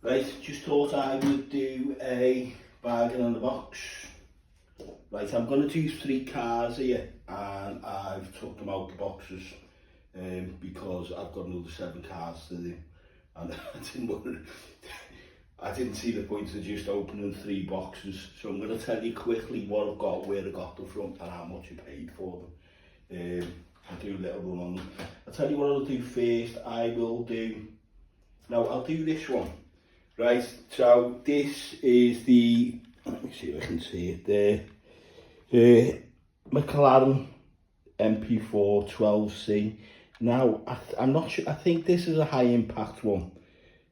Right, just thought I would do a bargain on the box. Right, I'm going to do 3 cars here, and I've took them out the boxes because I've got another 7 cars to do, and I didn't see the point of just opening 3 boxes. So I'm going to tell you quickly what I've got, where I got them from, and how much I paid for them. I'll do a little run on them. I'll tell you what I'll do first. I'll do this one. Right, so this is the, let me see if I can see it there, McLaren mp4 12C. Now, I'm not sure, I think this is a high impact one.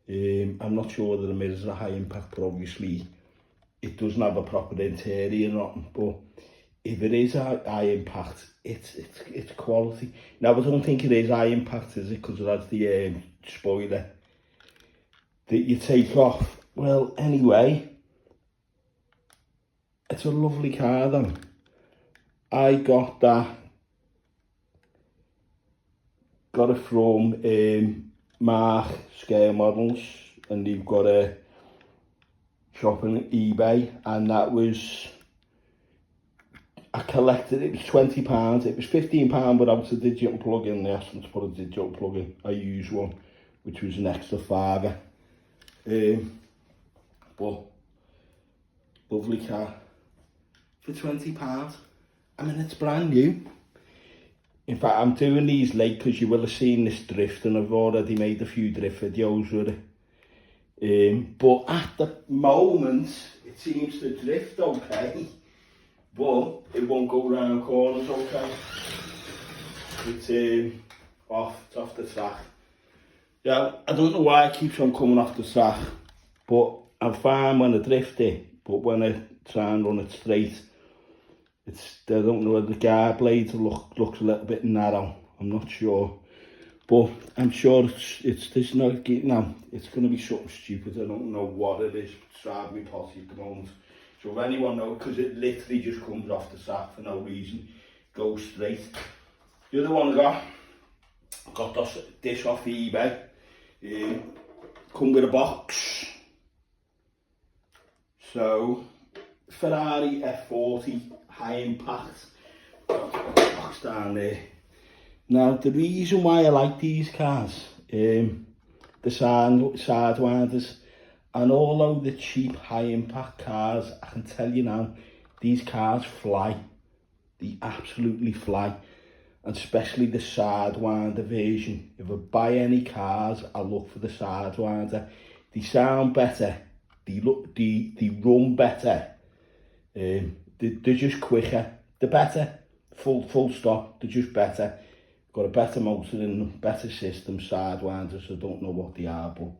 I'm not sure whether it is a high impact, but obviously it doesn't have a proper interior or nothing, but if it is a high impact, it's quality. Now, I don't think it is high impact, is it? Because it has the spoiler that you take off. Well, anyway, it's a lovely car then. I got it from Mark Scale Models, and they've got a shop on eBay, and that was, I collected, it was £20, it was £15 without a digital plug-in. They asked me to put a digital plug-in. I used one, which was an extra £5. But lovely car for £20. I mean, it's brand new. In fact, I'm doing these late because you will have seen this drift, and I've already made a few drift videos with it. But at the moment, it seems to drift okay, but it won't go round corners okay. It's off the track. Yeah, I don't know why it keeps on coming off the track, but I'm fine when I drift it, but when I try and run it straight, I don't know whether the guard blades looks a little bit narrow. I'm not sure, but I'm sure it's not, it's going to be something stupid. I don't know what it is. It's driving me potty at the moment. So if anyone knows, because it literally just comes off the track for no reason, goes straight. The other one I got this off eBay. Come with a box. So Ferrari F430 high impact. Box down there. Now the reason why I like these cars, the sidewinders, and although the cheap high impact cars, I can tell you now, these cars fly. They absolutely fly. And especially the sidewinder version. If I buy any cars, I look for the sidewinder. They sound better. They run better. They're just quicker. They're better. Full stop. They're just better. Got a better motor in them, better system, sidewinders. I don't know what they are, but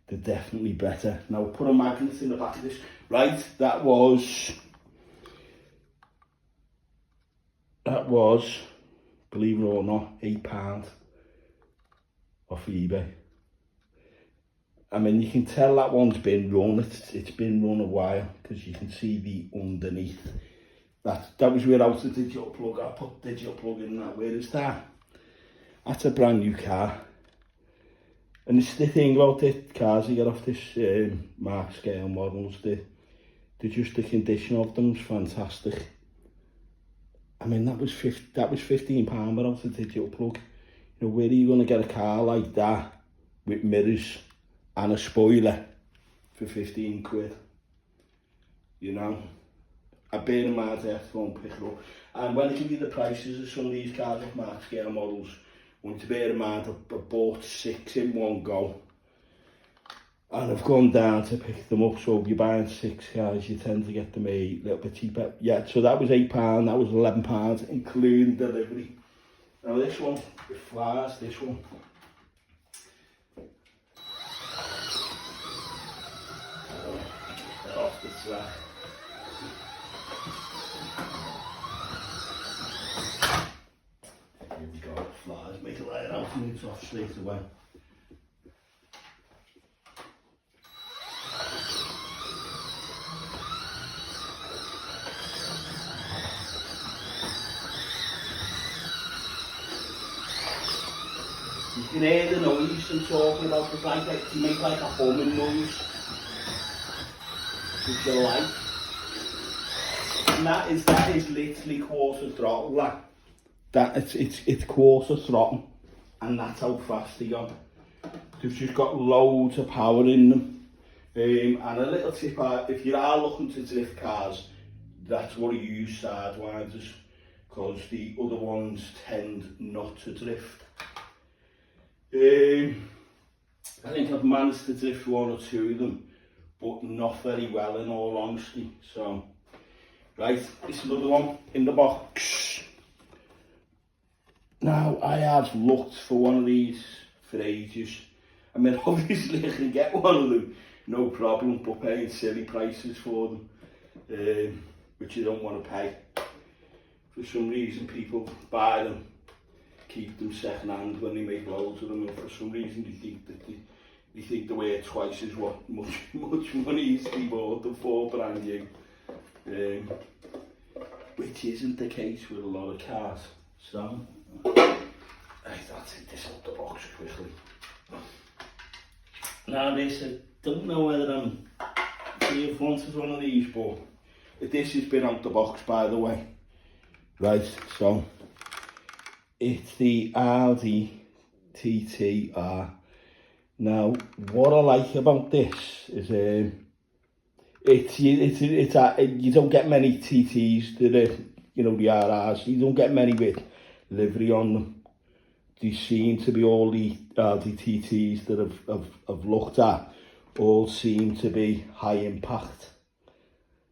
they're definitely better. Now I'll put a magnet in the back of this. Right, that was, believe it or not, £8 off eBay. I mean, you can tell that one's been run. It's been run a while because you can see the underneath. That was without the digital plug. I put digital plug in that. Where is that? That's a brand new car. And it's the thing about the cars you get off this Mark Scale Models. The condition of them is fantastic. I mean, that was £15 without a digital plug. You know, where are you going to get a car like that with mirrors and a spoiler for 15 quid? You know, I bear in mind I have to go and pick it up. And when I give you the prices of some of these cars with Mark Scale Models, I want you to bear in mind I bought 6 in one go. And I've gone down to pick them up, so if you're buying 6 cars, you tend to get them a little bit cheaper. Yeah, so that was £8, that was £11, including delivery. Now this one, it flies, this one. Off the track. Here we go, it flies, make it light out and it's off straight away. You can hear the noise I'm talking about. It's like you make like a humming noise, which you like. And that is literally quarter throttle. It's quarter throttle, and that's how fast they go. They've just got loads of power in them. And a little tip, if you are looking to drift cars, that's what you use sidewinders, because the other ones tend not to drift. I think I've managed to drift one or two of them, but not very well in all honesty. So, right, it's another one in the box. Now, I have looked for one of these for ages. I mean, obviously I can get one of them, no problem, but paying silly prices for them, which you don't want to pay. For some reason people buy them, keep them second hand when they make loads of them, and for some reason they think they're worth twice as much money as they bought them for, brand new. Which isn't the case with a lot of cars. So, I'll take this out the box quickly. Now this, I don't know whether I'm here wanted one of these, but this has been out the box, by the way. Right, so it's the Audi TT R. Now, what I like about this is you don't get many TTs that are, you know, the RRs. You don't get many with livery on them. They seem to be all the Audi TTs that I've looked at, all seem to be high impact,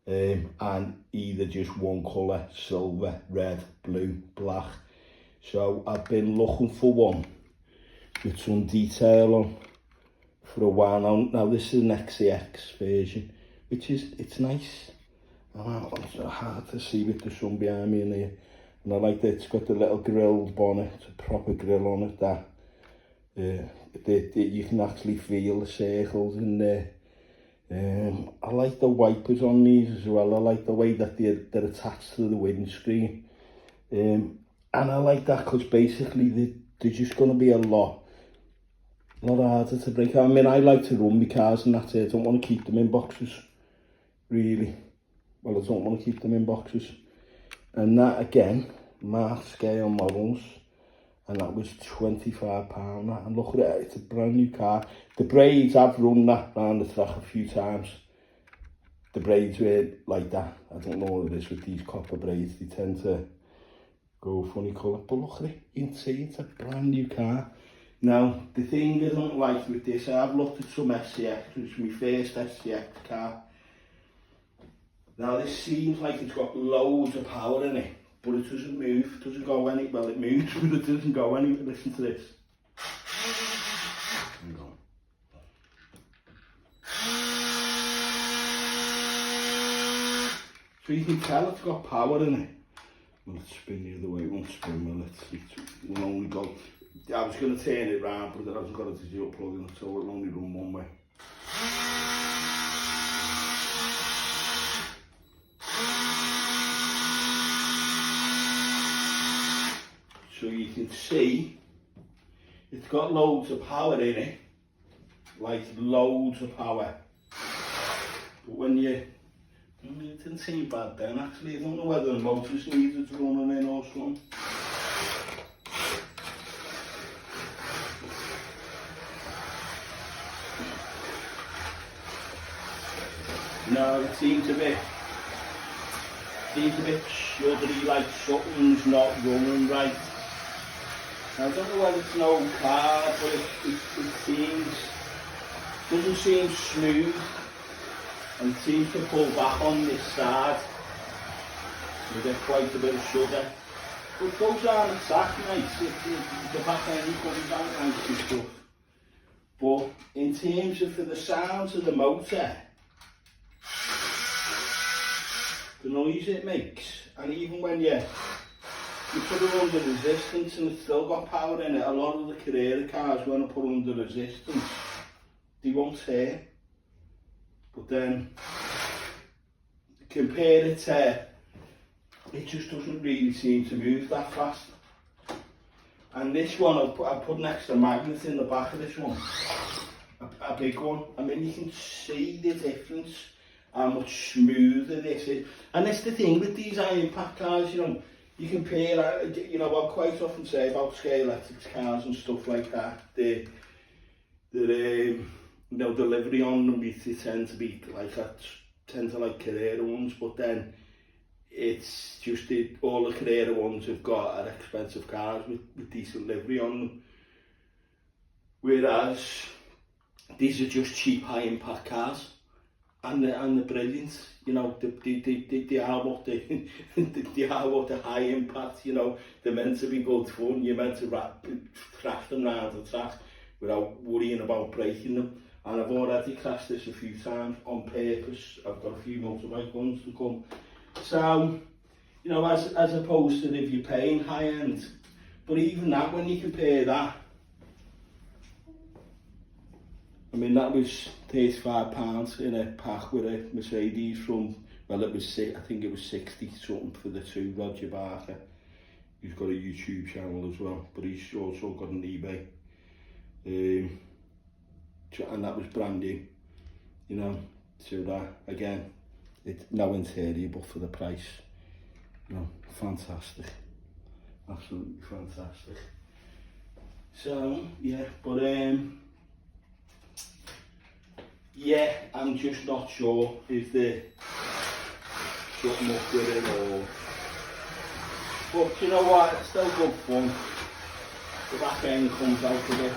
and either just one colour, silver, red, blue, black. So I've been looking for one with some detail on for a while now. Now this is an XCX version, which is, it's nice. It's hard to see with the sun behind me in here. And I like that it's got the little grilled bonnet, it's a proper grill on it, that you can actually feel the circles in there. I like the wipers on these as well. I like the way that they're attached to the windscreen. And I like that because basically they're just going to be a lot harder to break. I mean, I like to run my cars and that's it. I don't want to keep them in boxes, really. Well, I don't want to keep them in boxes. And that again, Mark scale models, and that was £25. And look at it, it's a brand new car. The braids, I've run that round the track a few times. The braids were like that. I don't know what it is with these copper braids, they tend to go funny colour. But look at it, you can see it's a brand new car. Now, the thing I don't like with this, I've looked at some SCX, which was my first SCX car. Now this seems like it's got loads of power in it, but it doesn't move, it doesn't go any, well it moves, but it doesn't go anywhere. Listen to this. Hang on. So you can tell it's got power in it. Well, let's spin the other way, it won't spin, well it will only go, I was going to turn it round, but it hasn't got a digital plug in it, so it'll only run one way. So you can see it's got loads of power in it, like loads of power. But when you, I mean, it didn't seem bad then actually. I don't know whether the motors needed running in or something. No, it seems a bit shuddery, like something's not running right. Now, I don't know whether it's an old car, but it doesn't seem smooth, and it seems to pull back on this side. You get quite a bit of shudder. But it goes on the track nice, the back end comes out nice and stuff. But in terms of for the sounds of the motor, the noise it makes, and even when you put it under resistance and it's still got power in it, a lot of the Carrera cars, when I put under resistance, they won't turn. But then, compare it to, it just doesn't really seem to move that fast. And this one, I put an extra magnet in the back of this one, a big one. I mean, you can see the difference, how much smoother this is. And that's the thing with these high impact cars, you know, you compare, you know, I quite often say about scale electric cars and stuff like that, the you know, delivery on them, they tend to be like that, tend to like Carrera ones, but then it's just all the Carrera ones have got are expensive cars with decent livery on them, whereas these are just cheap high impact cars, and they're brilliant. You know, they are what they are what the high impact, you know, they're meant to be good fun. You're meant to crash them round the track without worrying about breaking them. And I've already crashed this a few times on purpose. I've got a few motorbike ones to come. So, you know, as opposed to if you're paying high end, but even that, when you compare that, I mean, that was £35 in a pack with a Mercedes from, well, it was, I think it was 60 something for the two. Roger Barker, he's got a YouTube channel as well, but he's also got an eBay. And that was brand new, you know, so that, again, it's no interior, but for the price, you know, fantastic, absolutely fantastic. So, yeah, but, yeah, I'm just not sure if they're something up with it or... But you know what, it's still good fun. The back end comes out a bit,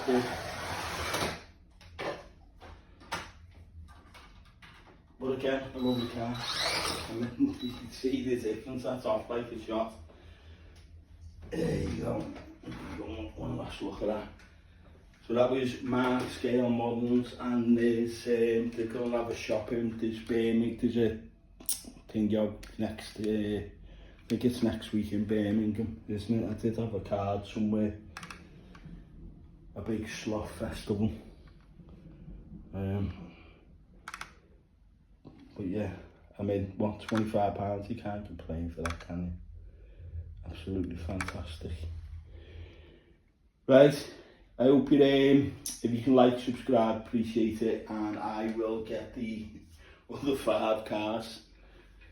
but again, I love the car. I mean, you can see the difference, that's off like a shot. There you go. One last look at that. So that was my scale models, and there's they're going to have a shopping. There's Birmingham. There's a thing next. I think it's next week in Birmingham, isn't it? I did have a card somewhere. A big slot festival. But yeah, I mean, what, £25? You can't complain for that, can you? Absolutely fantastic. Right. I hope you, if you can like, subscribe, appreciate it, and I will get the other 5 cars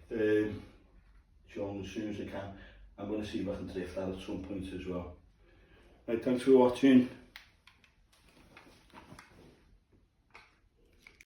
shown as soon as I can. I'm going to see if I can drift that at some point as well. Right, thanks for watching.